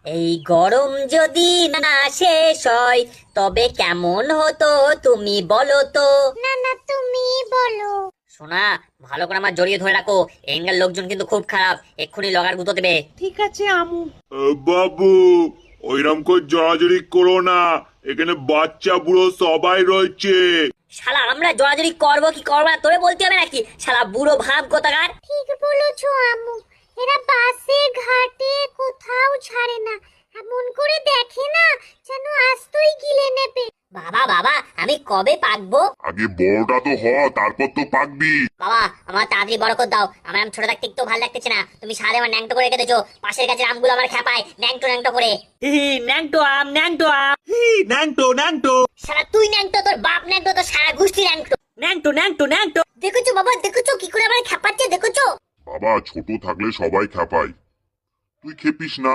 এই গরম যদি না শেষ হয় তবে কেমন হতো তুমি বলো তো। না না, তুমি বলো। সোনা, ভালো করে আমার জড়িয়ে ধরে রাখো, এখানকার লোকজন কিন্তু খুব খারাপ, এক্ষুনি লগার গুঁতো দেবে। ঠিক আছে আমু। বাবু, ওইরকম করে জড়াজড়ি করো না, এখানে বাচ্চা বুড়ো সবাই রয়েছে। শালা আমরা জড়াজড়ি করবো কি করবো না তোরে বলতে হবে নাকি? শালা বুড়ো ভাব কোথাকার। ঠিক বলেছো আম্মু, এরা বাসে ঘাটে কোথাও ছাড়ে না, এমন করে দেখে না যেন আস্তই গিলে নেবে। বাবা বাবা, আমি কবে পাকবো? আগে বড়টা তো হ, তারপর তো পাকবি। বাবা আমার তাড়াতাড়ি বড় করে দাও, আমার আম ছোট থাকতে একটু ভালো লাগতেছে না, তুমি সারা আমার ন্যাংটো করে রেখে দিয়েছো, পাশের গাছের আমগুলো আমার খেপায় ন্যাংটো ন্যাংটো করে। ন্যাংটো আম, ন্যাংটো আম, ন্যাংটো ন্যাংটো। শালা তুই ন্যাংটো, তোর বাপ ন্যাংটো, তোর সারা গোষ্ঠী ন্যাংটো। ন্যাংটো ন্যাংটো ন্যাংটো। দেখেছো বাবা, দেখেছো কি করে আমার খেপাচ্ছে, দেখেছো? বাবা, ছোট থাকলে সবাই খেপায়, তুই খেপিস না।